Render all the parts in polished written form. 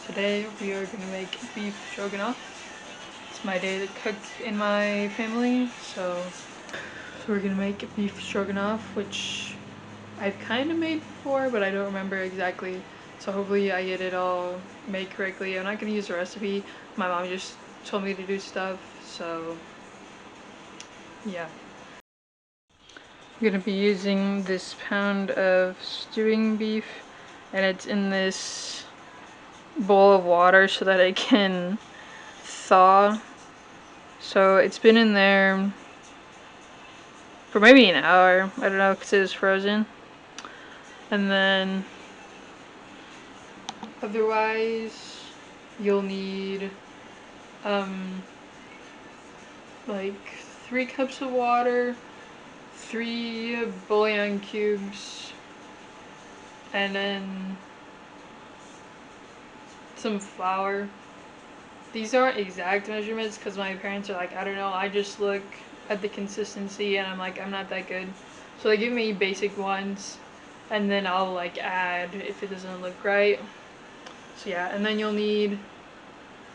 Today we are going to make beef stroganoff. It's my day to cook in my family, so we're going to make beef stroganoff, which I've kind of made before, but I don't remember exactly. So hopefully I get it all made correctly. I'm not going to use a recipe. My mom just told me to do stuff, so yeah. I'm going to be using this pound of stewing beef, and it's in this bowl of water so that it can thaw. So it's been in there for maybe an hour, I don't know, because it was frozen. And then otherwise you'll need like 3 cups of water, 3 bouillon cubes, and then some flour. These aren't exact measurements because my parents are like, I don't know, I just look at the consistency and I'm like, I'm not that good. So they give me basic ones and then I'll like add if it doesn't look right. So yeah, and then you'll need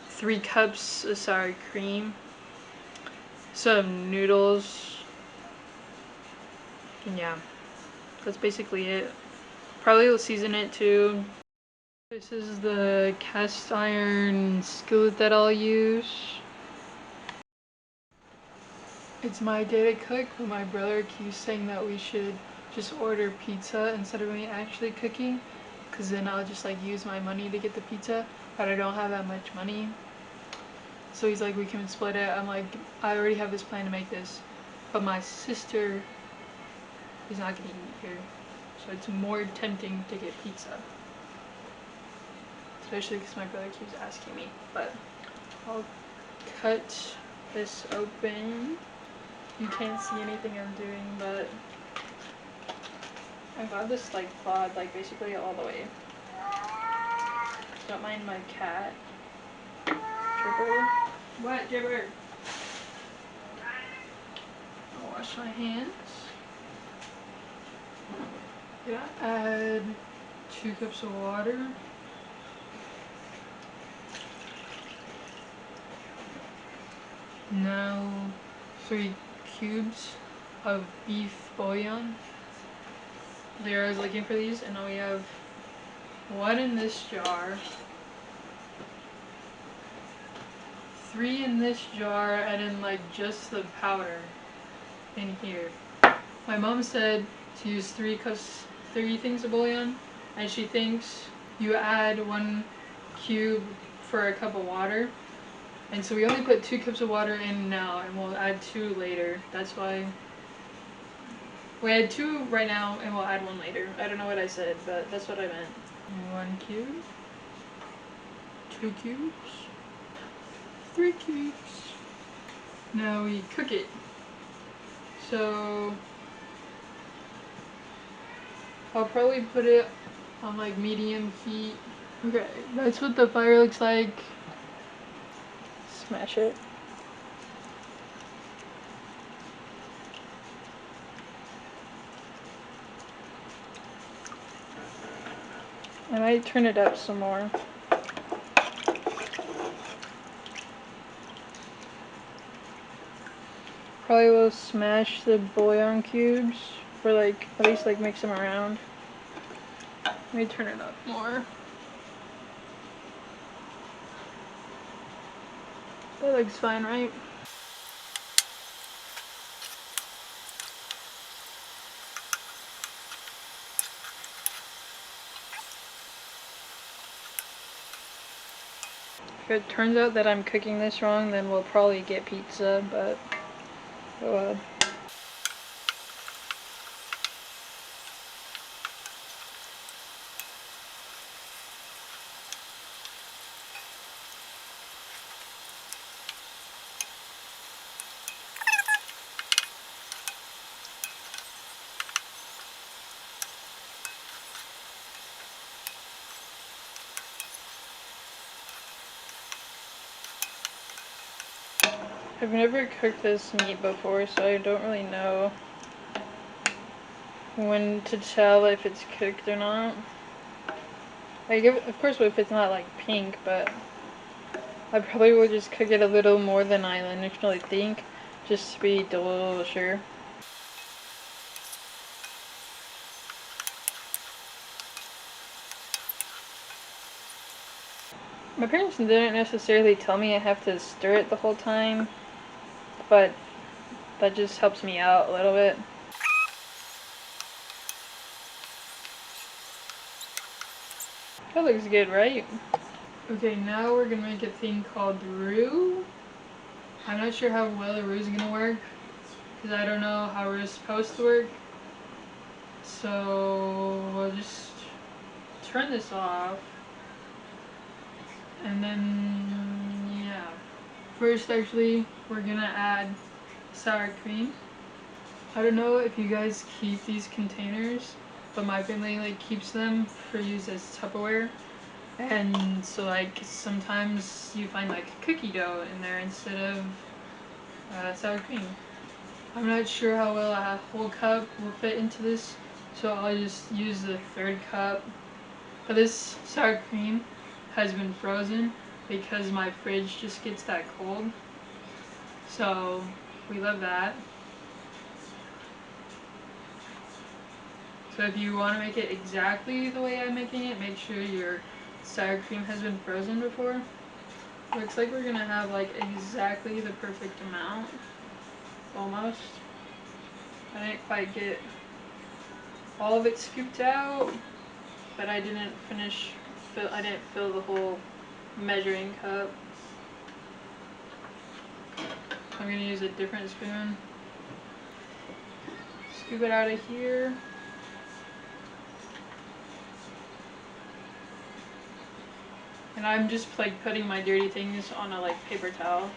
3 cups of sour cream, some noodles, and yeah, that's basically it. Probably will season it too. This is the cast iron skillet that I'll use. It's my day to cook, but my brother keeps saying that we should just order pizza instead of me actually cooking, because then I'll just like use my money to get the pizza, but I don't have that much money. So he's like, we can split it. I'm like, I already have this plan to make this, but my sister is not gonna eat here, so it's more tempting to get pizza. Especially because my brother keeps asking me. But I'll cut this open. You can't see anything I'm doing, but I got this like cloth like basically all the way. Don't mind my cat. Jibber. What, Jibber? I'll wash my hands. Yeah, add 2 cups of water. Now 3 cubes of beef bouillon. There, I was looking for these, and now we have 1 in this jar, 3 in this jar, and then like just the powder in here. My mom said to use 3 things of bouillon, and she thinks you add 1 cube for a cup of water. And so we only put 2 cups of water in now, and we'll add 2 later. That's why we add 2 right now, and we'll add 1 later. I don't know what I said, but that's what I meant. 1 cube, 2 cubes, 3 cubes. Now we cook it. So I'll probably put it on like medium heat. Okay, that's what the fire looks like. Smash it. I might turn it up some more. Probably will smash the bouillon cubes for like, at least like mix them around. Let me turn it up more. That looks fine, right? If it turns out that I'm cooking this wrong, then we'll probably get pizza, but oh well. I've never cooked this meat before, so I don't really know when to tell if it's cooked or not. Like, of course, if it's not like pink, but I probably will just cook it a little more than I initially think, just to be double sure. My parents didn't necessarily tell me I have to stir it the whole time, but that just helps me out a little bit. That looks good, right? Okay, now we're gonna make a thing called roux. I'm not sure how well the roux is gonna work, because I don't know how roux is supposed to work. So we'll just turn this off. And then, yeah. First, actually, we're gonna add sour cream. I don't know if you guys keep these containers, but my family like keeps them for use as Tupperware. And so like sometimes you find like cookie dough in there instead of sour cream. I'm not sure how well a whole cup will fit into this, so I'll just use the third cup. But this sour cream has been frozen because my fridge just gets that cold. So we love that. So if you want to make it exactly the way I'm making it, make sure your sour cream has been frozen before. Looks like we're gonna have like exactly the perfect amount. Almost. I didn't quite get all of it scooped out, but I didn't fill the whole measuring cup. I'm gonna use a different spoon. Scoop it out of here. And I'm just like putting my dirty things on a like paper towel,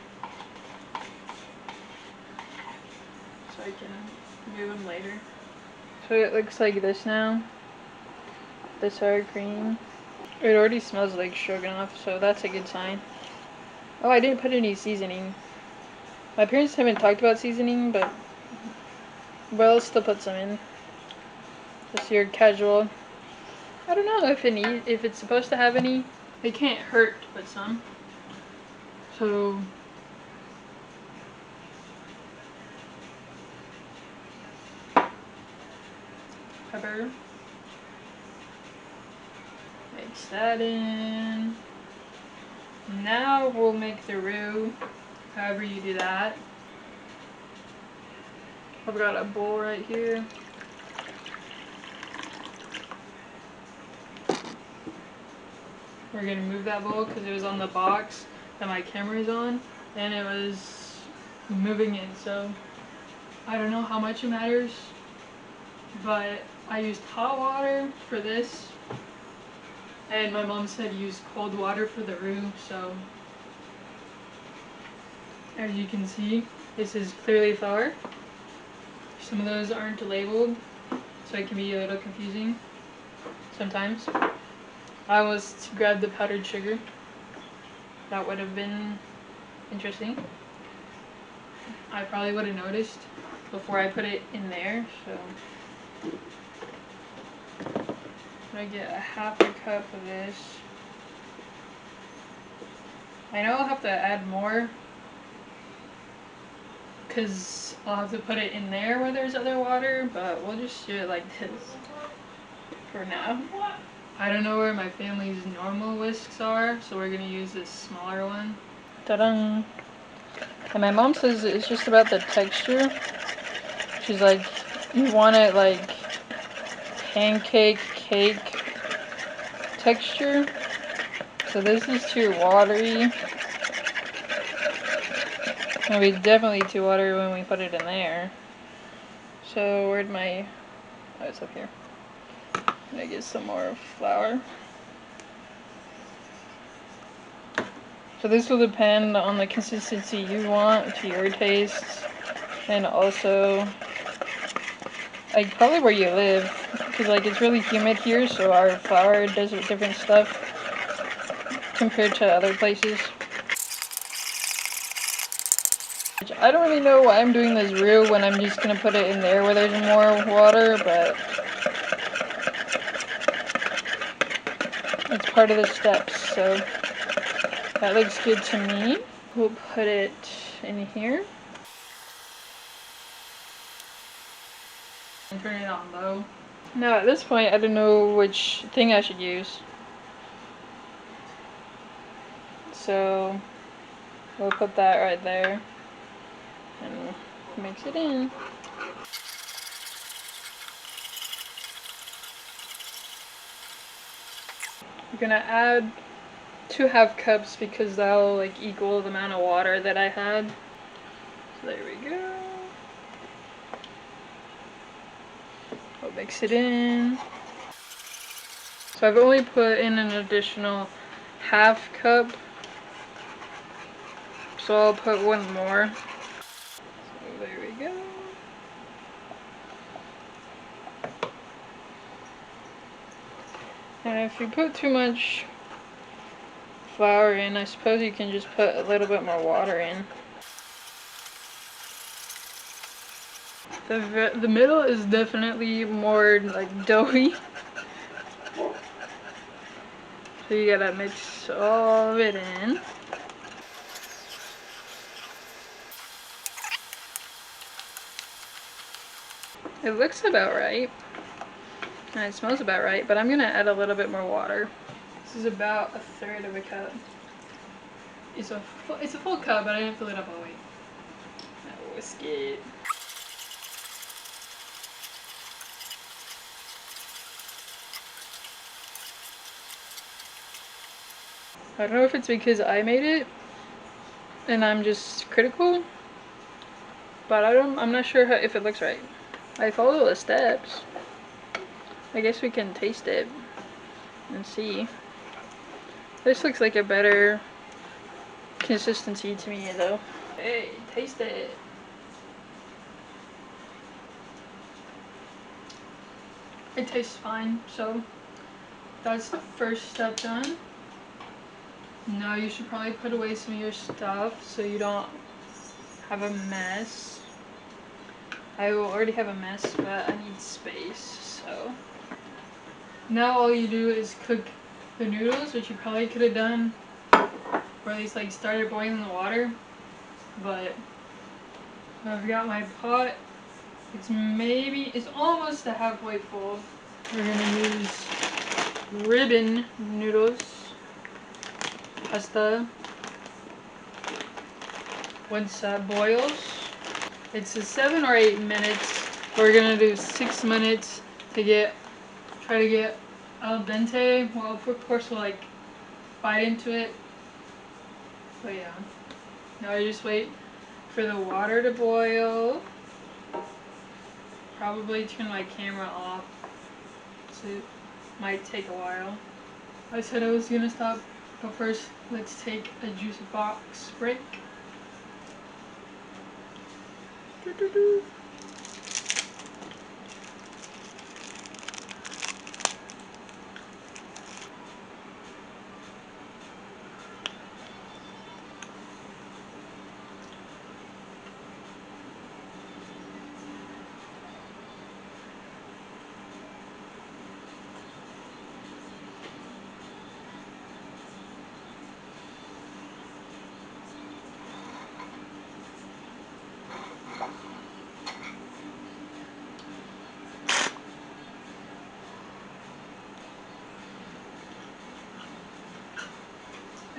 so I can move them later. So it looks like this now. The sour cream. It already smells like stroganoff, so that's a good sign. Oh, I didn't put any seasoning. My parents haven't talked about seasoning, but we'll still put some in. Just your casual. I don't know if it's supposed to have any. It can't hurt to put some. So pepper. Mix that in. Now we'll make the roux, however you do that. I've got a bowl right here. We're gonna move that bowl because it was on the box that my camera is on, and it was moving it, so I don't know how much it matters, but I used hot water for this, and my mom said use cold water for the roux, so as you can see, this is clearly flour. Some of those aren't labeled, so it can be a little confusing sometimes. I was to grab the powdered sugar. That would have been interesting. I probably would have noticed before I put it in there, so I'm gonna get a half a cup of this. I know I'll have to add more because I'll have to put it in there where there's other water, but we'll just do it like this for now. I don't know where my family's normal whisks are, so we're gonna use this smaller one. Ta-da! And my mom says it's just about the texture. She's like, you want it like pancake cake texture. So this is too watery. It'll be definitely too watery when we put it in there. So where'd my... oh, it's up here. I'm gonna get some more flour. So this will depend on the consistency you want to your taste, and also like probably where you live, because like it's really humid here, so our flour does different stuff compared to other places. I don't really know why I'm doing this roux when I'm just gonna put it in there where there's more water, but it's part of the steps, so that looks good to me. We'll put it in here. And turn it on low. Now at this point, I don't know which thing I should use. So we'll put that right there and mix it in. I'm gonna add 2½ cups because that'll like equal the amount of water that I had. So there we go. I'll mix it in. So I've only put in an additional ½ cup. So I'll put one more. So there we go. And if you put too much flour in, I suppose you can just put a little bit more water in. The middle is definitely more like doughy. So you gotta mix all of it in. It looks about right. And it smells about right, but I'm gonna add a little bit more water. This is about 1/3 of a cup. It's a full cup, but I didn't fill it up all the way. Now whisk it. I don't know if it's because I made it and I'm just critical, but I'm not sure if it looks right. I follow the steps. I guess we can taste it and see. This looks like a better consistency to me though. Hey, taste it. It tastes fine, so that's the first step done. Now you should probably put away some of your stuff so you don't have a mess. I will already have a mess, but I need space, so. Now all you do is cook the noodles, which you probably could have done, or at least like started boiling the water, but I've got my pot. It's almost a halfway full. We're gonna use ribbon noodles, pasta. Once that boils, it's a 7 or 8 minutes. We're gonna do 6 minutes to try to get al dente. Well, of course we'll like bite into it. But yeah, now I just wait for the water to boil. Probably turn my camera off, so it might take a while. I said I was gonna stop, but first let's take a juice box break. Doo-doo-doo.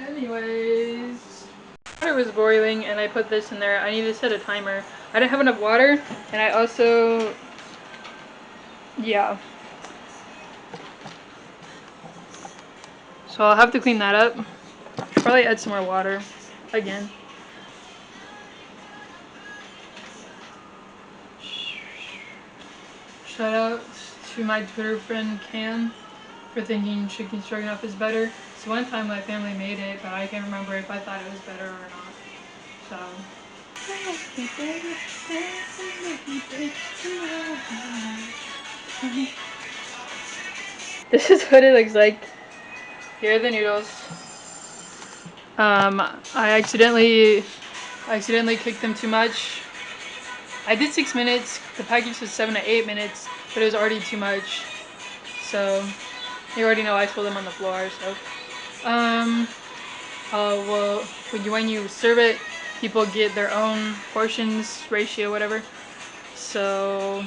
Anyways, water was boiling and I put this in there. I need to set a timer. I didn't have enough water, and I also, yeah. So I'll have to clean that up. Should probably add some more water again. Shout out to my Twitter friend Cam for thinking chicken stroganoff is better. So one time my family made it, but I can't remember if I thought it was better or not. So. This is what it looks like. Here are the noodles. I accidentally cooked them too much. I did 6 minutes. The package was 7 to 8 minutes, but it was already too much. So You already know I spilled them on the floor, so. Well, when you serve it, people get their own portions, ratio, whatever. So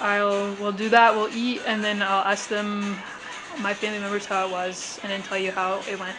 we'll do that, we'll eat, and then I'll ask them, my family members, how it was, and then tell you how it went.